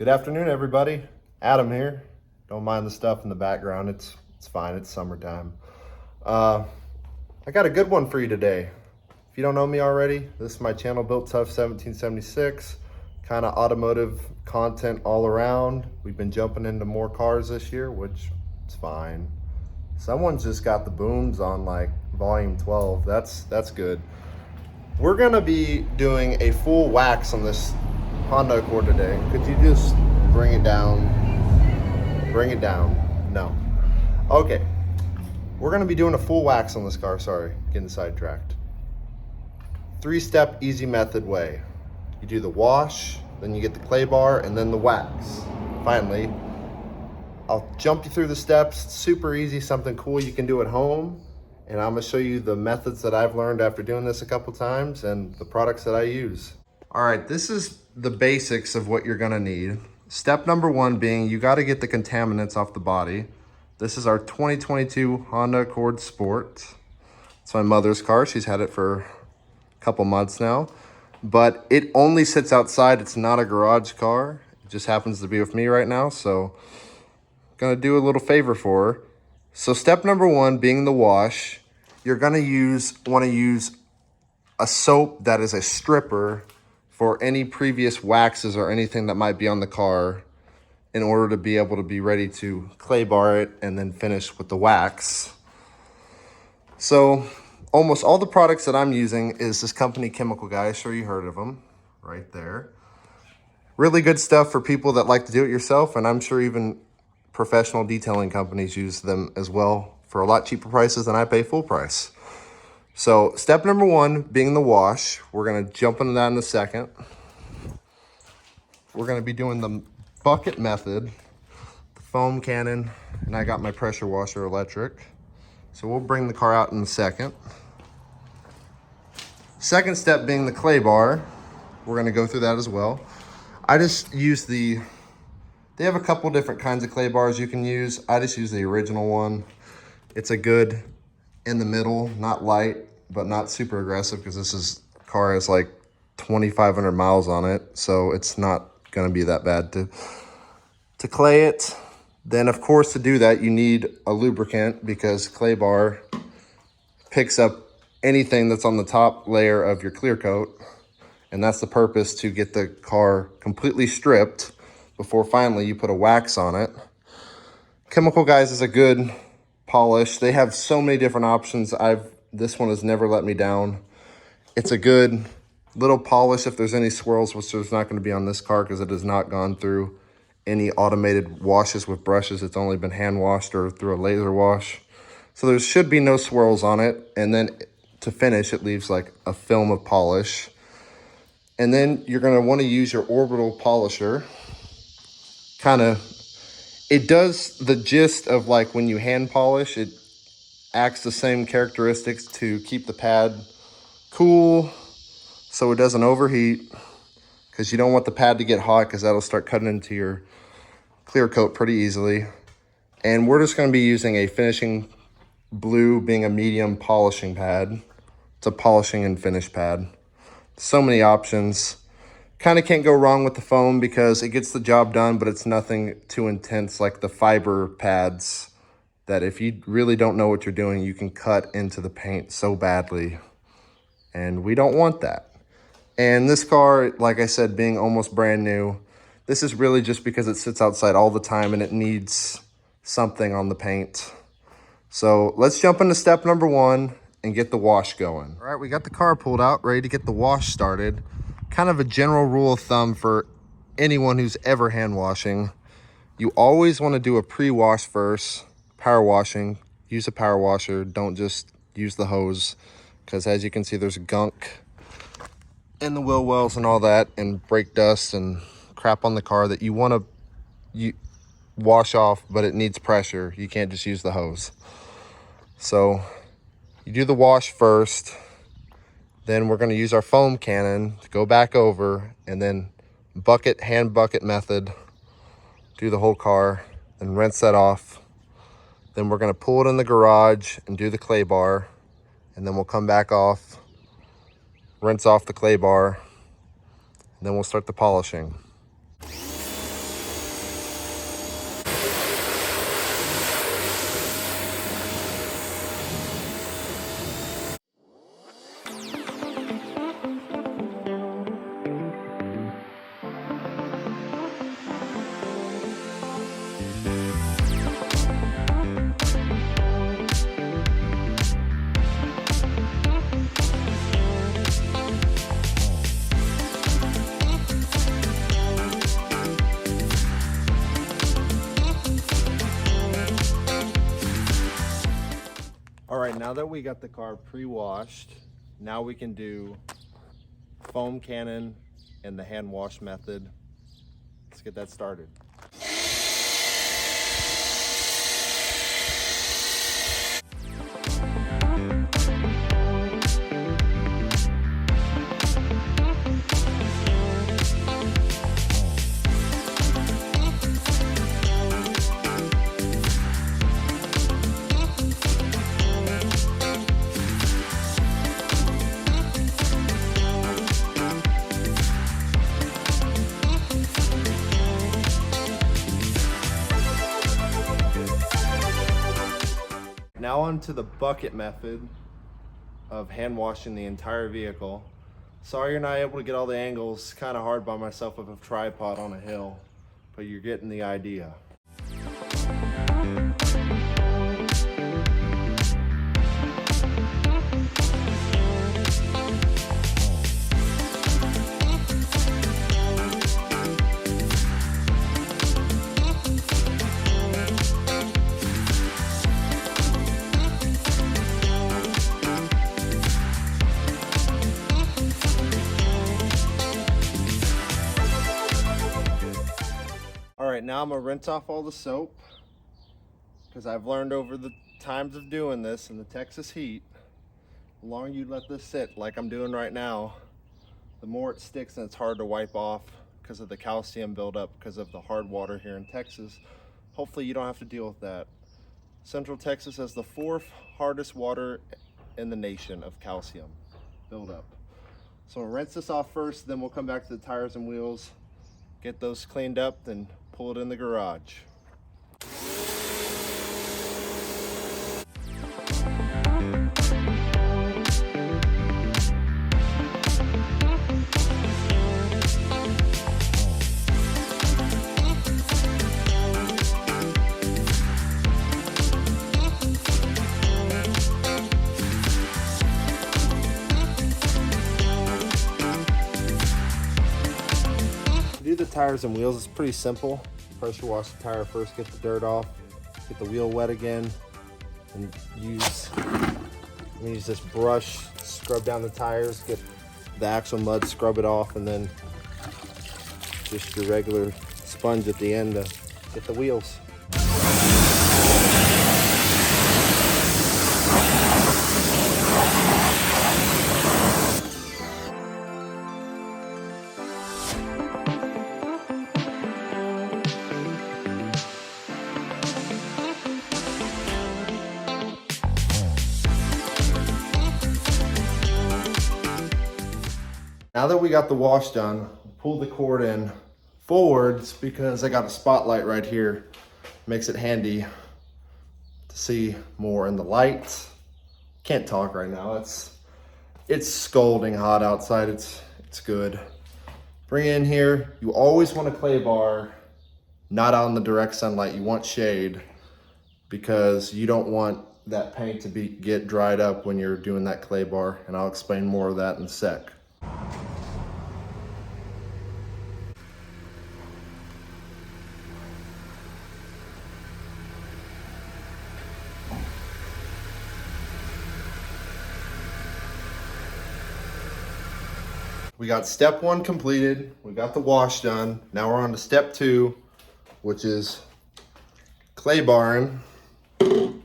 Good afternoon, everybody. Adam here. Don't mind the stuff in the background. It's fine. It's summertime. I got a good one for you today. If you don't know me already, this is my channel, Built Tough 1776. Kind of automotive content all around. We've been jumping into more cars this year, which is fine. Someone's just got the booms on like volume 12. That's good. We're gonna be doing a full wax on this Honda Accord today. Could you just bring it down? Bring it down. No. Okay. We're gonna be doing a full wax on this car. Sorry, getting sidetracked. 3-step easy method way. You do the wash, then you get the clay bar, and then the wax. Finally, I'll jump you through the steps. It's super easy, something cool you can do at home. And I'm gonna show you the methods that I've learned after doing this a couple times and the products that I use. All right, this is the basics of what you're gonna need. Step number one being you gotta get the contaminants off the body. This is our 2022 Honda Accord Sport. It's my mother's car. She's had it for a couple months now, but it only sits outside. It's not a garage car. It just happens to be with me right now, so I'm gonna do a little favor for her. So step number one being the wash, you're gonna wanna use a soap that is a stripper for any previous waxes or anything that might be on the car in order to be able to be ready to clay bar it and then finish with the wax. So almost all the products that I'm using is this company Chemical Guy. Sure you heard of them, right there. Really good stuff for people that like to do it yourself, and I'm sure even professional detailing companies use them as well for a lot cheaper prices than I pay full price. So step number one being the wash. We're gonna jump into that in a second. We're gonna be doing the bucket method, the foam cannon, and I got my pressure washer electric. So we'll bring the car out in a second. Second step being the clay bar. We're gonna go through that as well. I just use they have a couple different kinds of clay bars you can use. I just use the original one. It's a good in the middle, not light, but not super aggressive, because car has like 2,500 miles on it. So it's not gonna be that bad to clay it. Then of course to do that, you need a lubricant, because clay bar picks up anything that's on the top layer of your clear coat. And that's the purpose, to get the car completely stripped before finally you put a wax on it. Chemical Guys is a good polish. They have so many different options. This one has never let me down. It's a good little polish if there's any swirls, which there's not going to be on this car because it has not gone through any automated washes with brushes. It's only been hand washed or through a laser wash. So there should be no swirls on it. And then to finish, it leaves like a film of polish. And then you're going to want to use your orbital polisher. It does the gist of like when you hand polish, it acts the same characteristics to keep the pad cool so it doesn't overheat, because you don't want the pad to get hot, because that'll start cutting into your clear coat pretty easily. And we're just going to be using a finishing blue, being a medium polishing pad. It's a polishing and finish pad. So many options. Kind of can't go wrong with the foam because it gets the job done, but it's nothing too intense like the fiber pads that if you really don't know what you're doing, you can cut into the paint so badly. And we don't want that. And this car, like I said, being almost brand new, this is really just because it sits outside all the time and it needs something on the paint. So let's jump into step number one and get the wash going. All right, we got the car pulled out, ready to get the wash started. Kind of a general rule of thumb for anyone who's ever hand washing. You always want to do a pre-wash first, power washing. Use a power washer, don't just use the hose, because as you can see, there's gunk in the wheel wells and all that, and brake dust and crap on the car that you want to wash off, but it needs pressure. You can't just use the hose. So you do the wash first. Then we're going to use our foam cannon to go back over, and then hand bucket method, do the whole car, and rinse that off. Then we're going to pull it in the garage and do the clay bar, and then we'll come back off, rinse off the clay bar, and then we'll start the polishing. right, now that we got the car pre-washed, now we can do foam cannon and the hand wash method. Let's get that started. Now on to the bucket method of hand washing the entire vehicle. Sorry you're not able to get all the angles, kind of hard by myself with a tripod on a hill, but you're getting the idea. Alright, now I'm going to rinse off all the soap, because I've learned over the times of doing this in the Texas heat, the longer you let this sit like I'm doing right now, the more it sticks and it's hard to wipe off because of the calcium buildup because of the hard water here in Texas. Hopefully you don't have to deal with that. Central Texas has the 4th hardest water in the nation of calcium buildup. So we'll rinse this off first, then we'll come back to the tires and wheels, get those cleaned up, then pull it in the garage. To do the tires and wheels, it's pretty simple. Pressure wash the tire first, get the dirt off, get the wheel wet again, and use this brush, scrub down the tires, get the actual mud, scrub it off, and then just your regular sponge at the end to get the wheels. Now that we got the wash done, pull the cord in forwards because I got a spotlight right here. Makes it handy to see more in the lights. Can't talk right now. It's scalding hot outside. It's good. Bring it in here. You always want a clay bar not out in the direct sunlight. You want shade because you don't want that paint to get dried up when you're doing that clay bar, and I'll explain more of that in a sec. We got step 1 completed. We got the wash done. Now we're on to step 2, which is clay barring. I'm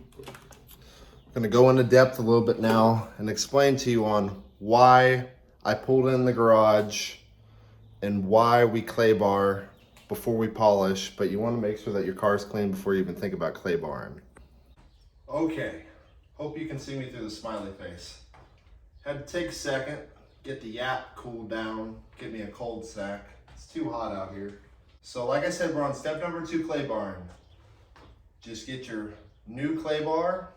gonna go into depth a little bit now and explain to you on why I pulled in the garage and why we clay bar before we polish, but you wanna make sure that your car's clean before you even think about clay barring. Okay, hope you can see me through the smiley face. Had to take a second, get the yap cooled down, get me a cold sack. It's too hot out here. So like I said, we're on step number 2, clay barring. Just get your new clay bar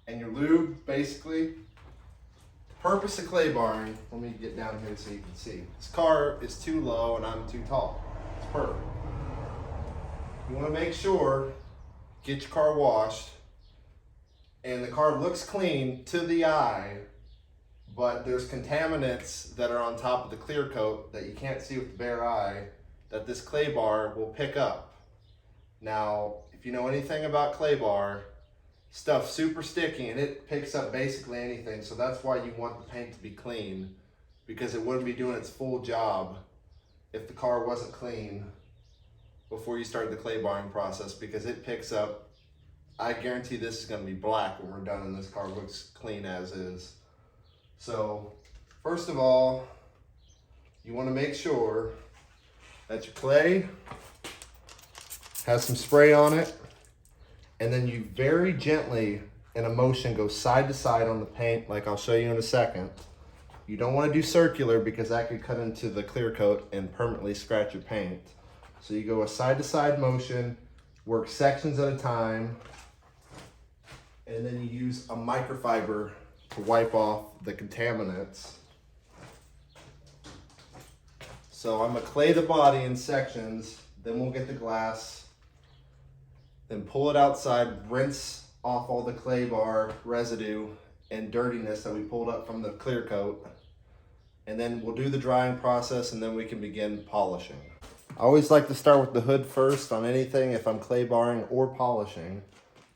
and your lube, basically. The purpose of clay barring, let me get down here so you can see. This car is too low and I'm too tall. It's perfect. You wanna make sure, get your car washed, and the car looks clean to the eye, but there's contaminants that are on top of the clear coat that you can't see with the bare eye that this clay bar will pick up. Now, if you know anything about clay bar, stuff super sticky and it picks up basically anything. So that's why you want the paint to be clean, because it wouldn't be doing its full job if the car wasn't clean before you start the clay barring process, because it picks up. I guarantee this is going to be black when we're done and this car looks clean as is. So first of all, you want to make sure that your clay has some spray on it, and then you very gently in a motion go side to side on the paint, like I'll show you in a second. You don't want to do circular because that could cut into the clear coat and permanently scratch your paint. So you go a side to side motion, work sections at a time, and then you use a microfiber to wipe off the contaminants. So I'm gonna clay the body in sections, then we'll get the glass, then pull it outside, rinse off all the clay bar residue and dirtiness that we pulled up from the clear coat. And then we'll do the drying process and then we can begin polishing. I always like to start with the hood first on anything if I'm clay barring or polishing.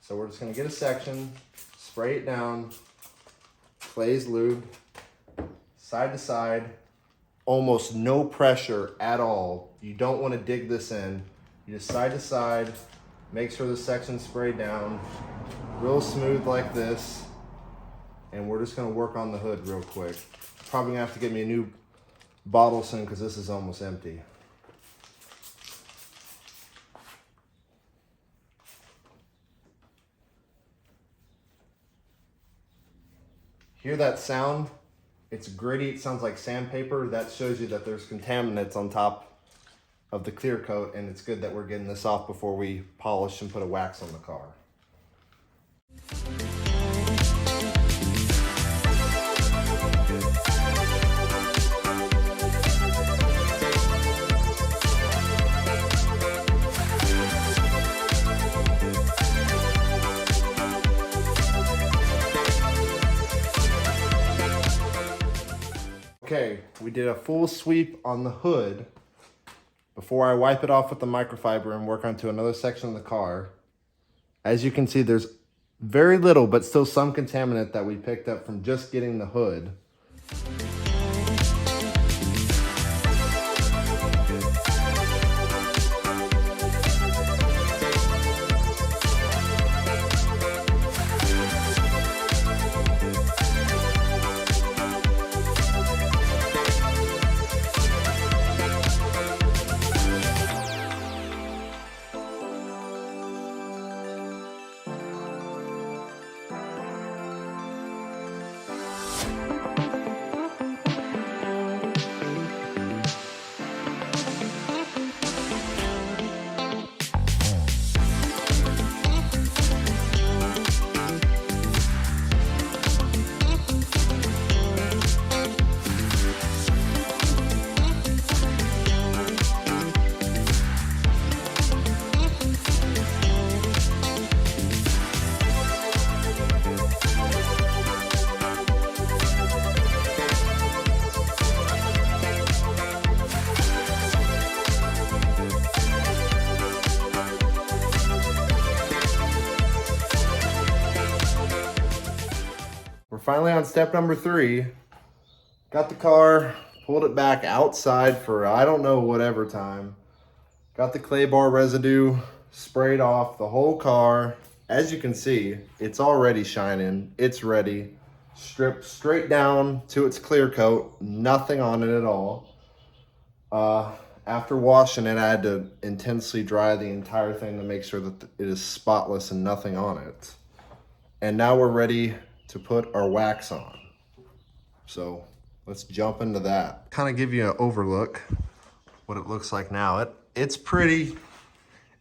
So we're just gonna get a section, spray it down, glaze lube, side to side, almost no pressure at all. You don't wanna dig this in. You just side to side, make sure the section's sprayed down, real smooth like this. And we're just gonna work on the hood real quick. Probably gonna have to get me a new bottle soon because this is almost empty. Hear that sound? It's gritty, it sounds like sandpaper. That shows you that there's contaminants on top of the clear coat, and it's good that we're getting this off before we polish and put a wax on the car. Okay, we did a full sweep on the hood before I wipe it off with the microfiber and work onto another section of the car. As you can see, there's very little, but still some contaminant that we picked up from just getting the hood. Finally on step number 3, got the car, pulled it back outside for I don't know whatever time. Got the clay bar residue sprayed off the whole car. As you can see, it's already shining. It's ready. Stripped straight down to its clear coat. Nothing on it at all. After washing it, I had to intensely dry the entire thing to make sure that it is spotless and nothing on it. And now we're ready to put our wax on. So let's jump into that. Kind of give you an overlook what it looks like now. It's pretty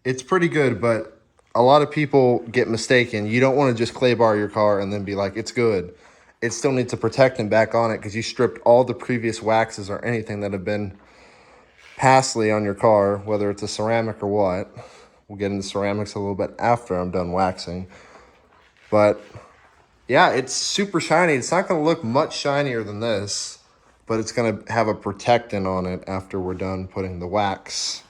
good, but a lot of people get mistaken. You don't want to just clay bar your car and then be like, it's good. It still needs a protectant back on it because you stripped all the previous waxes or anything that have been pastly on your car, whether it's a ceramic or what. We'll get into ceramics a little bit after I'm done waxing. But yeah, it's super shiny. It's not going to look much shinier than this, but it's going to have a protectant on it after we're done putting the wax.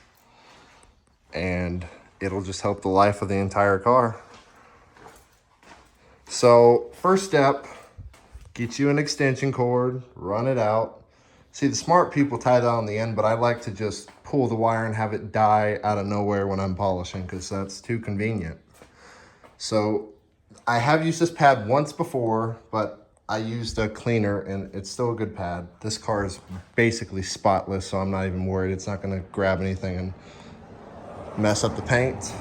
And it'll just help the life of the entire car. So first step, get you an extension cord, run it out. See, the smart people tie that on the end, but I like to just pull the wire and have it die out of nowhere when I'm polishing because that's too convenient. So I have used this pad once before, but I used a cleaner and it's still a good pad. This car is basically spotless, so I'm not even worried. It's not gonna grab anything and mess up the paint.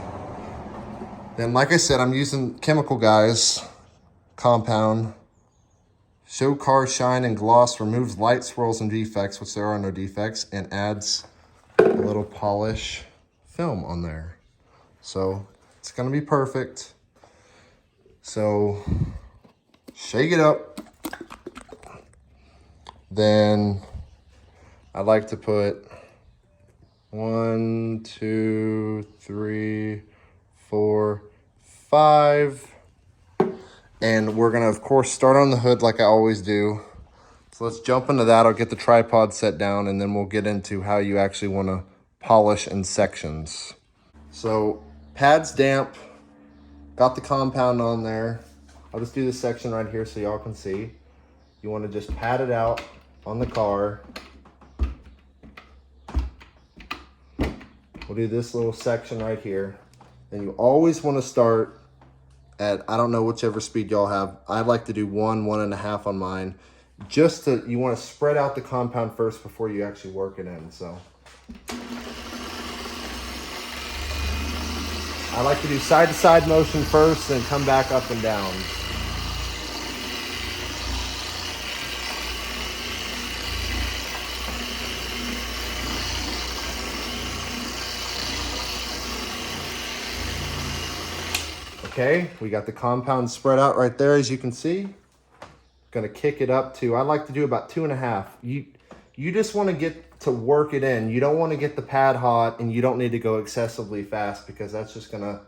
Then, like I said, I'm using Chemical Guys compound. Show car shine and gloss, removes light swirls and defects, which there are no defects, and adds a little polish film on there. So it's gonna be perfect. So shake it up. Then I like to put 1, 2, 3, 4, 5. And we're gonna, of course, start on the hood like I always do. So let's jump into that. I'll get the tripod set down and then we'll get into how you actually wanna polish in sections. So pad's damp, got the compound on there. I'll just do this section right here so y'all can see. You wanna just pat it out on the car. We'll do this little section right here. And you always wanna start at, I don't know, whichever speed y'all have. I like to do 1, 1.5 on mine. Just to, you want to spread out the compound first before you actually work it in. So I like to do side to side motion first and come back up and down. Okay, we got the compound spread out right there, as you can see. Gonna kick it up to, I like to do about 2.5. You just want to get to work it in. You don't want to get the pad hot, and you don't need to go excessively fast because that's just gonna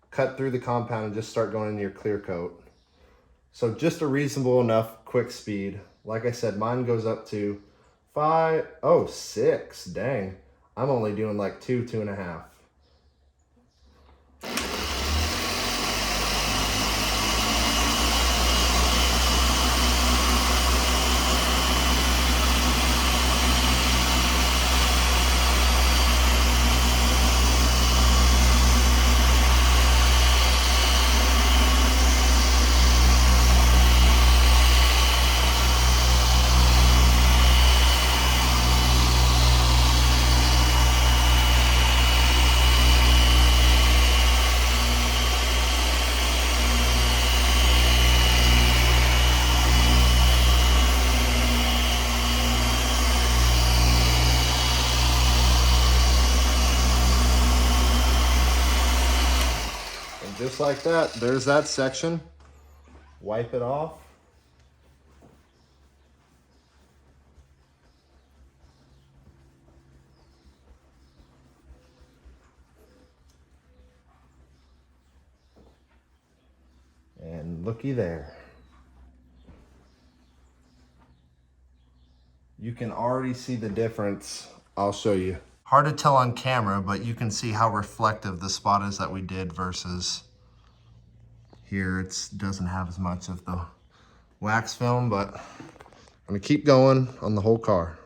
cut through the compound and just start going into your clear coat. So just a reasonable enough quick speed. Like I said, mine goes up to 6. Dang, I'm only doing like 2, 2.5. Just like that, there's that section. Wipe it off. And looky there. You can already see the difference. I'll show you. Hard to tell on camera, but you can see how reflective the spot is that we did versus here. It doesn't have as much of the wax film, but I'm gonna keep going on the whole car.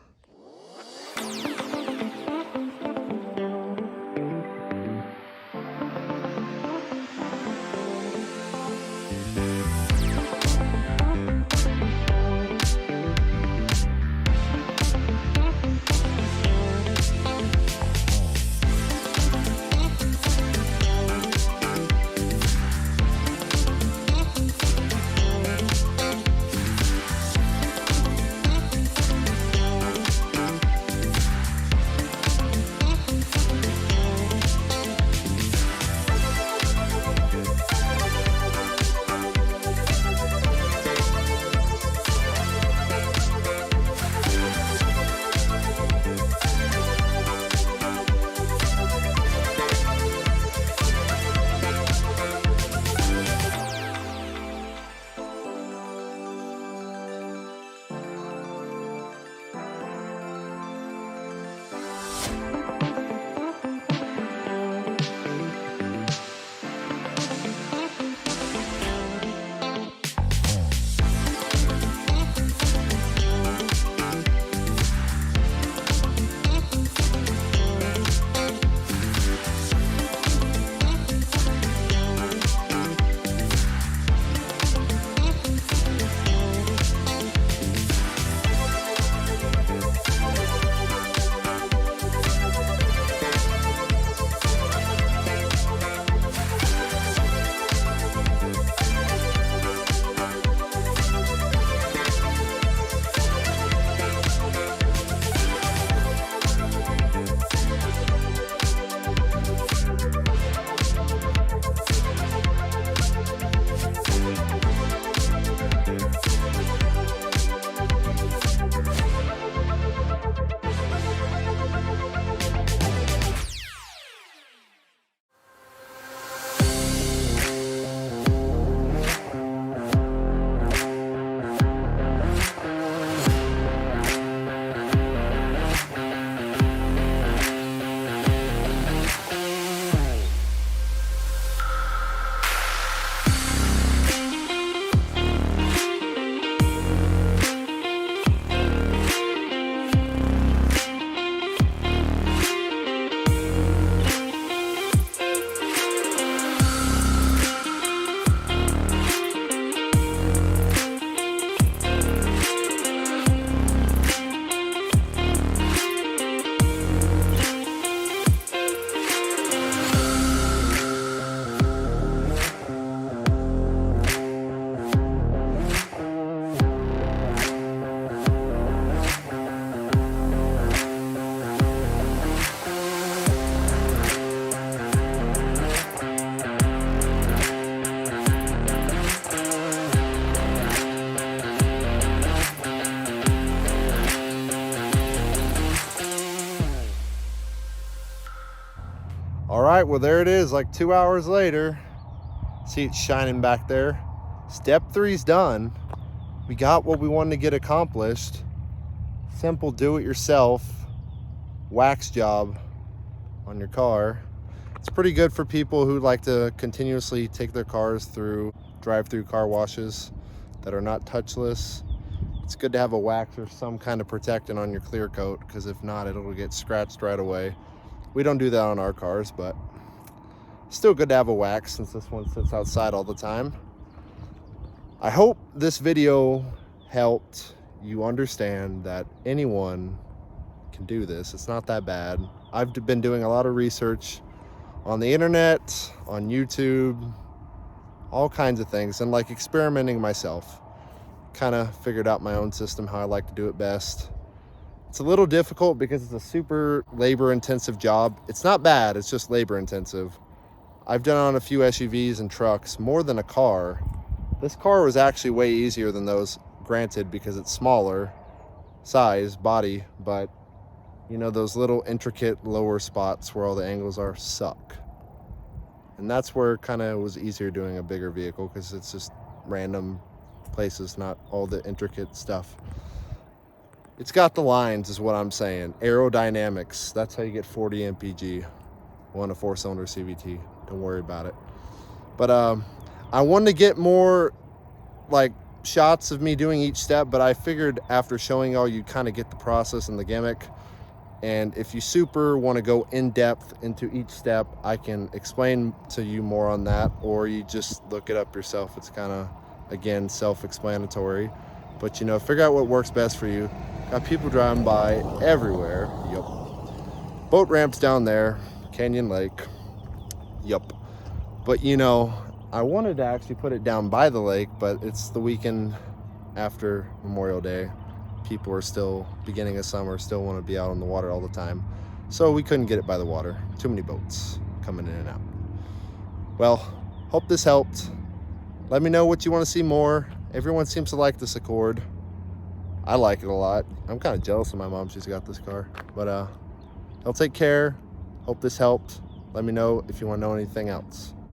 right, well there it is, like 2 hours later. See, it's shining back there. Step 3's done. We got what we wanted to get accomplished. Simple do-it-yourself wax job on your car. It's pretty good for people who like to continuously take their cars through drive-through car washes that are not touchless. It's good to have a wax or some kind of protectant on your clear coat, because if not, it'll get scratched right away. We don't do that on our cars, but still good to have a wax since this one sits outside all the time. I hope this video helped you understand that anyone can do this. It's not that bad. I've been doing a lot of research on the internet, on YouTube, all kinds of things, and like experimenting myself. Kind of figured out my own system, how I like to do it best. It's a little difficult because it's a super labor intensive job. It's not bad, it's just labor intensive. I've done it on a few SUVs and trucks, more than a car. This car was actually way easier than those, granted, because it's smaller size, body, but you know, those little intricate lower spots where all the angles are suck. And that's where kind of was easier doing a bigger vehicle, because it's just random places, not all the intricate stuff. It's got the lines is what I'm saying. Aerodynamics, that's how you get 40 mpg on a 4-cylinder CVT. Don't worry about it. But I wanted to get more like shots of me doing each step, but I figured after showing y'all, you kind of get the process and the gimmick. And if you super want to go in depth into each step, I can explain to you more on that, or you just look it up yourself. It's kind of, again, self-explanatory, but you know, figure out what works best for you. Got people driving by everywhere. Yep. Boat ramps down there, Canyon Lake. Yep. But you know, I wanted to actually put it down by the lake, but it's the weekend after Memorial Day. People are still, beginning of summer, still want to be out on the water all the time. So we couldn't get it by the water. Too many boats coming in and out. Well, hope this helped. Let me know what you want to see more. Everyone seems to like this Accord. I like it a lot. I'm kind of jealous of my mom. She's got this car. But I'll take care. Hope this helped. Let me know if you want to know anything else.